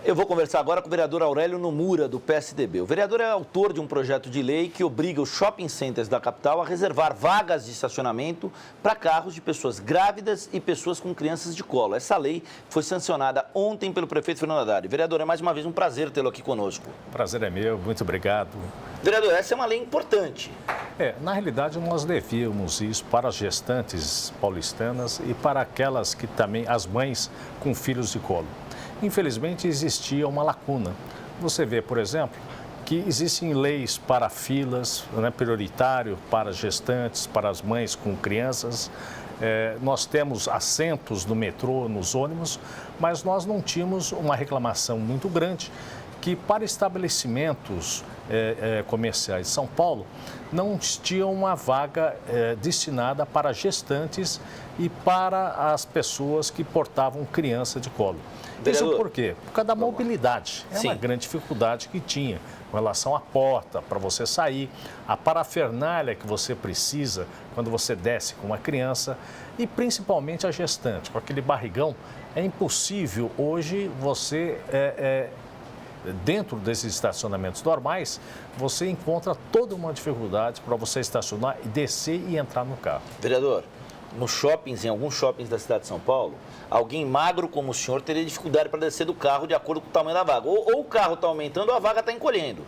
Eu vou conversar agora com o vereador Aurélio Nomura, do PSDB. O vereador é autor de um projeto de lei que obriga os shopping centers da capital a reservar vagas de estacionamento para carros de pessoas grávidas e pessoas com crianças de colo. Essa lei foi sancionada ontem pelo prefeito Fernando Haddad. Vereador, é mais uma vez um prazer tê-lo aqui conosco. O prazer é meu, muito obrigado. Vereador, essa é uma lei importante. Na realidade, nós devíamos isso para as gestantes paulistanas e para aquelas que também, as mães com filhos de colo. Infelizmente, existia uma lacuna. Você vê, por exemplo, que existem leis para filas, prioritário para gestantes, para as mães com crianças. Nós temos assentos no metrô, nos ônibus, mas nós não tínhamos uma reclamação muito grande que para estabelecimentos comerciais de São Paulo não tinha uma vaga destinada para gestantes e para as pessoas que portavam criança de colo. Vereador, isso por quê? Por causa da mobilidade. É Sim. uma grande dificuldade que tinha com relação à porta, para você sair, a parafernália que você precisa quando você desce com uma criança e principalmente a gestante. Com aquele barrigão, é impossível hoje você... Dentro desses estacionamentos normais, você encontra toda uma dificuldade para você estacionar, descer e entrar no carro. Vereador, nos shoppings, em alguns shoppings da cidade de São Paulo, alguém magro como o senhor teria dificuldade para descer do carro de acordo com o tamanho da vaga. Ou o carro está aumentando ou a vaga está encolhendo.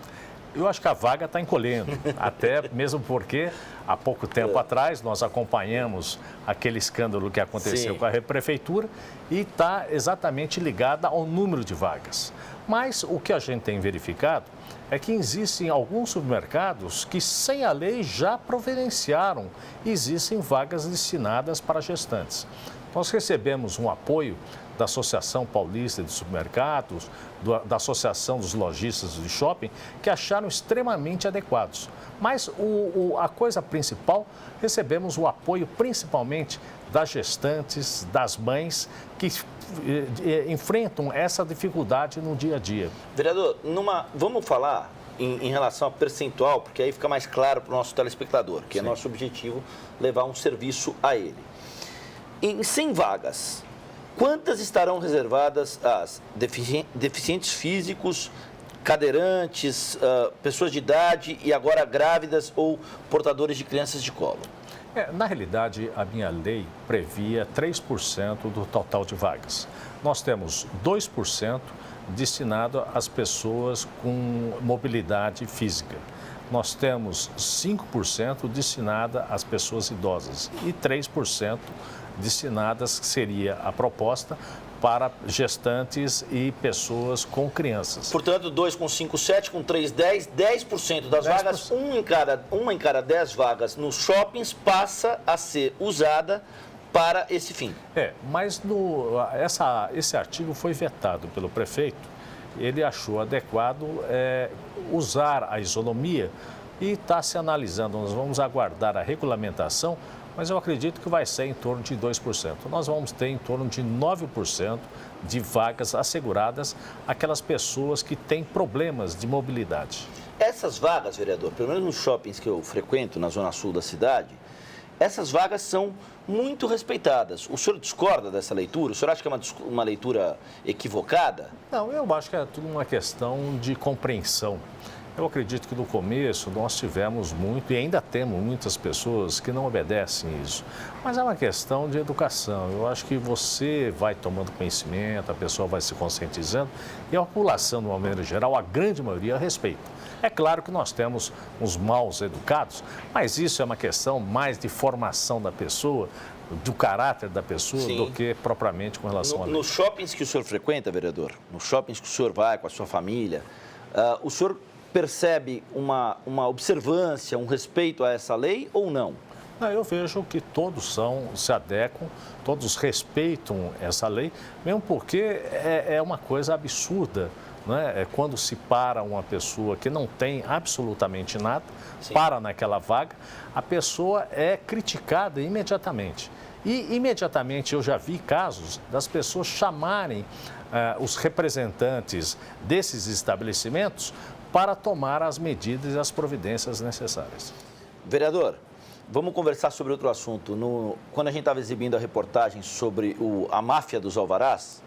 Eu acho que a vaga está encolhendo, até mesmo porque há pouco tempo atrás nós acompanhamos aquele escândalo que aconteceu Sim. com a prefeitura e está exatamente ligada ao número de vagas. Mas o que a gente tem verificado é que existem alguns supermercados que, sem a lei, já providenciaram. Existem vagas destinadas para gestantes. Nós recebemos um apoio da Associação Paulista de Supermercados, da Associação dos Lojistas de Shopping, que acharam extremamente adequados. Mas a coisa principal, recebemos o apoio principalmente das gestantes, das mães, que enfrentam essa dificuldade no dia a dia. Vereador, vamos falar em relação a percentual, porque aí fica mais claro para o nosso telespectador, que é nosso objetivo levar um serviço a ele. Em 100 vagas, quantas estarão reservadas às deficientes físicos, cadeirantes, pessoas de idade e agora grávidas ou portadores de crianças de colo? Na realidade, a minha lei previa 3% do total de vagas. Nós temos 2% destinado às pessoas com mobilidade física. Nós temos 5% destinada às pessoas idosas e 3% destinadas, que seria a proposta, para gestantes e pessoas com crianças. Portanto, 2 com 5, 7, com 3, 10, 10% das 10%. Vagas, uma em cada 10 vagas nos shoppings passa a ser usada para esse fim. Mas esse artigo foi vetado pelo prefeito. Ele achou adequado usar a isonomia e está se analisando. Nós vamos aguardar a regulamentação, mas eu acredito que vai ser em torno de 2%. Nós vamos ter em torno de 9% de vagas asseguradas àquelas pessoas que têm problemas de mobilidade. Essas vagas, vereador, pelo menos nos shoppings que eu frequento, na zona sul da cidade, essas vagas são muito respeitadas. O senhor discorda dessa leitura? O senhor acha que é uma leitura equivocada? Não, eu acho que é tudo uma questão de compreensão. Eu acredito que no começo nós tivemos muito e ainda temos muitas pessoas que não obedecem isso. Mas é uma questão de educação. Eu acho que você vai tomando conhecimento, a pessoa vai se conscientizando e a população, de uma maneira geral, a grande maioria respeita. É claro que nós temos uns maus educados, mas isso é uma questão mais de formação da pessoa, do caráter da pessoa, Sim, do que propriamente com relação à lei. Nos shoppings que o senhor frequenta, vereador, nos shoppings que o senhor vai com a sua família, o senhor percebe uma observância, um respeito a essa lei ou não? Não, eu vejo que todos se adequam, todos respeitam essa lei, mesmo porque é uma coisa absurda, né? Quando se para uma pessoa que não tem absolutamente nada, Sim, para naquela vaga, a pessoa é criticada imediatamente. E imediatamente eu já vi casos das pessoas chamarem os representantes desses estabelecimentos para tomar as medidas e as providências necessárias. Vereador, vamos conversar sobre outro assunto. Quando a gente estava exibindo a reportagem sobre a máfia dos alvarás,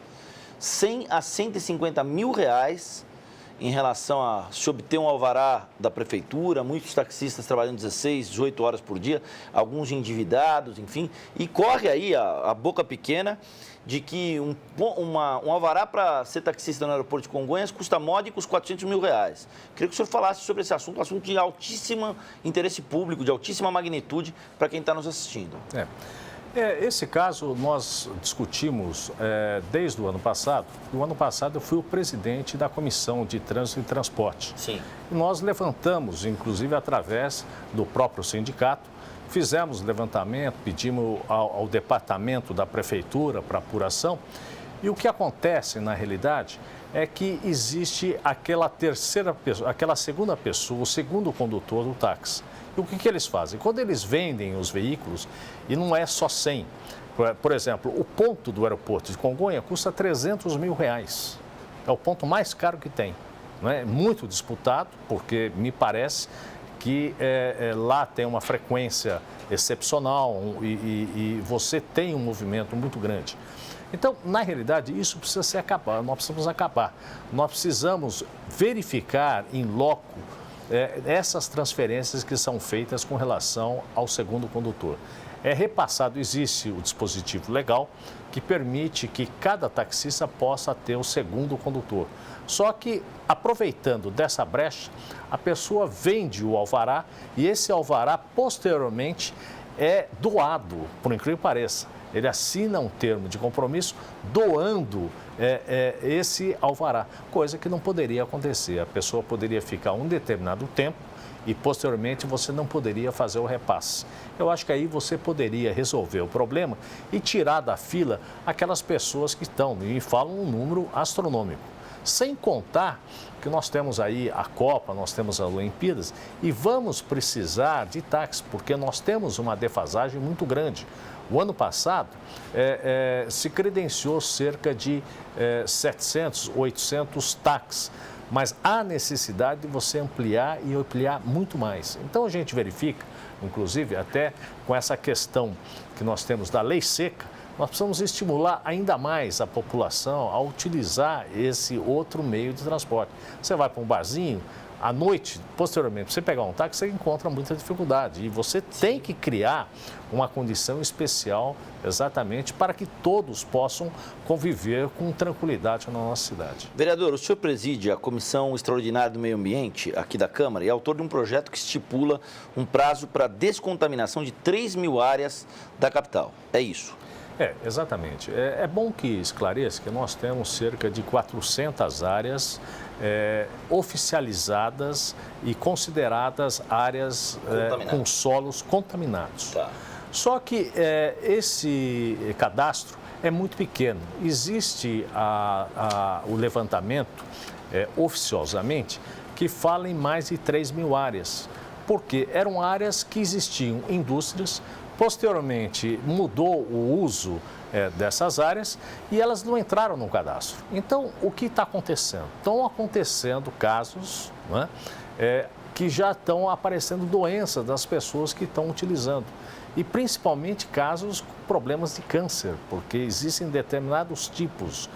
100 a 150 mil reais em relação a se obter um alvará da prefeitura, muitos taxistas trabalhando 16, 18 horas por dia, alguns endividados, enfim, e corre aí a boca pequena de que um alvará para ser taxista no aeroporto de Congonhas custa módicos 400 mil reais. Queria que o senhor falasse sobre esse assunto, um assunto de altíssimo interesse público, de altíssima magnitude para quem está nos assistindo. Esse caso nós discutimos desde o ano passado. No ano passado eu fui o presidente da Comissão de Trânsito e Transporte. Sim. E nós levantamos, inclusive através do próprio sindicato, fizemos levantamento, pedimos ao departamento da prefeitura para apuração. E o que acontece na realidade é que existe aquela terceira pessoa, aquela segunda pessoa, o segundo condutor do táxi. E o que eles fazem? Quando eles vendem os veículos, e não é só 100, por exemplo, o ponto do aeroporto de Congonha custa 300 mil reais. É o ponto mais caro que tem. Não é muito disputado, porque me parece que lá tem uma frequência excepcional e você tem um movimento muito grande. Então, na realidade, isso precisa ser acabado, nós precisamos acabar. Nós precisamos verificar em loco essas transferências que são feitas com relação ao segundo condutor. É repassado, existe o dispositivo legal que permite que cada taxista possa ter o segundo condutor. Só que, aproveitando dessa brecha, a pessoa vende o alvará e esse alvará, posteriormente, é doado, por incrível que pareça. Ele assina um termo de compromisso doando esse alvará, coisa que não poderia acontecer. A pessoa poderia ficar um determinado tempo e, posteriormente, você não poderia fazer o repasse. Eu acho que aí você poderia resolver o problema e tirar da fila aquelas pessoas que estão e falam um número astronômico. Sem contar que nós temos aí a Copa, nós temos as Olimpíadas e vamos precisar de táxi, porque nós temos uma defasagem muito grande. O ano passado se credenciou cerca de 700, 800 táxis, mas há necessidade de você ampliar e ampliar muito mais. Então a gente verifica, inclusive até com essa questão que nós temos da lei seca, nós precisamos estimular ainda mais a população a utilizar esse outro meio de transporte. Você vai para um barzinho, à noite, posteriormente, você pegar um táxi, você encontra muita dificuldade. E você tem que criar uma condição especial exatamente para que todos possam conviver com tranquilidade na nossa cidade. Vereador, o senhor preside a Comissão Extraordinária do Meio Ambiente aqui da Câmara e é autor de um projeto que estipula um prazo para descontaminação de 3 mil áreas da capital. É isso? Exatamente. É bom que esclareça que nós temos cerca de 400 áreas oficializadas e consideradas áreas com solos contaminados. Tá. Só que esse cadastro é muito pequeno. Existe o levantamento oficiosamente que fala em mais de 3 mil áreas, porque eram áreas que existiam indústrias. Posteriormente, mudou o uso dessas áreas e elas não entraram no cadastro. Então, o que está acontecendo? Estão acontecendo casos que já estão aparecendo doenças das pessoas que estão utilizando. E principalmente casos com problemas de câncer, porque existem determinados tipos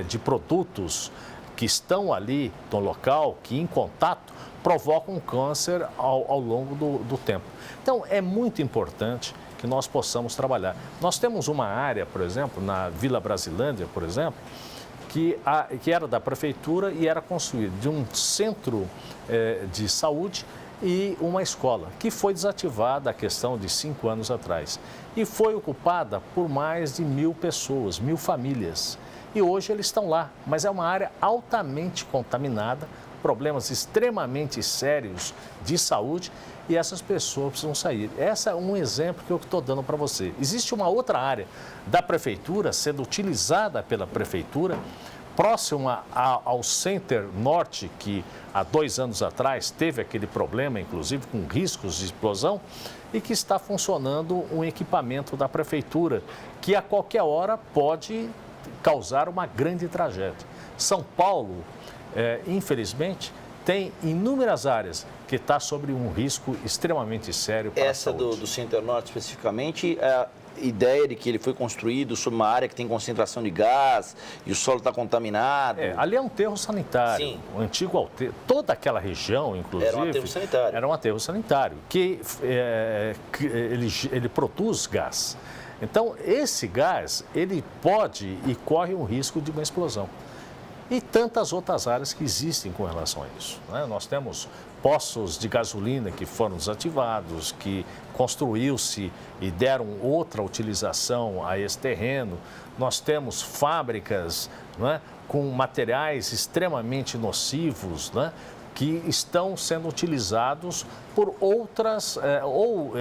de produtos que estão ali no local, que em contato provocam câncer ao longo do tempo. Então, é muito importante que nós possamos trabalhar. Nós temos uma área, por exemplo, na Vila Brasilândia, por exemplo, que era da prefeitura e era construída de um centro de saúde e uma escola, que foi desativada a questão de 5 anos atrás. E foi ocupada por mais de 1.000 pessoas, 1.000 famílias. E hoje eles estão lá, mas é uma área altamente contaminada, problemas extremamente sérios de saúde e essas pessoas precisam sair. Esse é um exemplo que eu estou dando para você. Existe uma outra área da prefeitura sendo utilizada pela prefeitura, próxima ao Center Norte, que há 2 anos atrás teve aquele problema, inclusive com riscos de explosão, e que está funcionando um equipamento da prefeitura, que a qualquer hora pode causar uma grande tragédia. São Paulo, infelizmente, tem inúmeras áreas que está sobre um risco extremamente sério para a saúde. Essa do Center Norte especificamente ideia de que ele foi construído sobre uma área que tem concentração de gás e o solo está contaminado. Ali é um aterro sanitário. Sim. O antigo aterro, toda aquela região, inclusive, Era um aterro sanitário. Era um aterro sanitário, que ele produz gás. Então, esse gás, ele pode e corre um risco de uma explosão. E tantas outras áreas que existem com relação a isso, né? Nós temos poços de gasolina que foram desativados, que construiu-se e deram outra utilização a esse terreno. Nós temos fábricas, né, com materiais extremamente nocivos, né, que estão sendo utilizados por outras, ou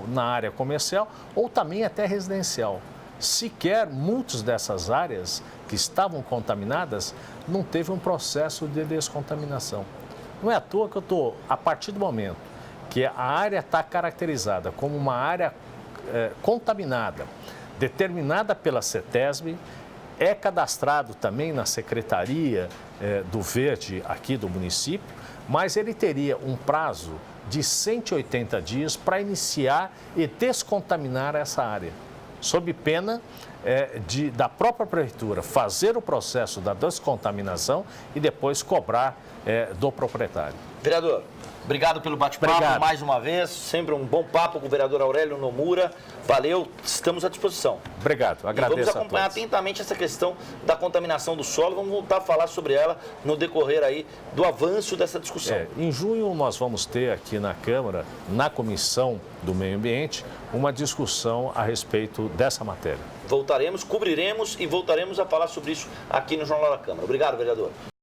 na área comercial, ou também até residencial. Sequer muitas dessas áreas que estavam contaminadas não teve um processo de descontaminação. Não é à toa que a partir do momento que a área está caracterizada como uma área contaminada, determinada pela CETESB, é cadastrado também na Secretaria do Verde aqui do município, mas ele teria um prazo de 180 dias para iniciar e descontaminar essa área, sob pena da própria prefeitura fazer o processo da descontaminação e depois cobrar do proprietário. Vereador, obrigado pelo bate-papo mais uma vez. Sempre um bom papo com o vereador Aurélio Nomura. Valeu, estamos à disposição. Obrigado, agradeço a todos. Vamos acompanhar atentamente essa questão da contaminação do solo. Vamos voltar a falar sobre ela no decorrer aí do avanço dessa discussão. Em junho nós vamos ter aqui na Câmara, na Comissão do Meio Ambiente, uma discussão a respeito dessa matéria. Voltaremos, cobriremos e voltaremos a falar sobre isso aqui no Jornal da Câmara. Obrigado, vereador.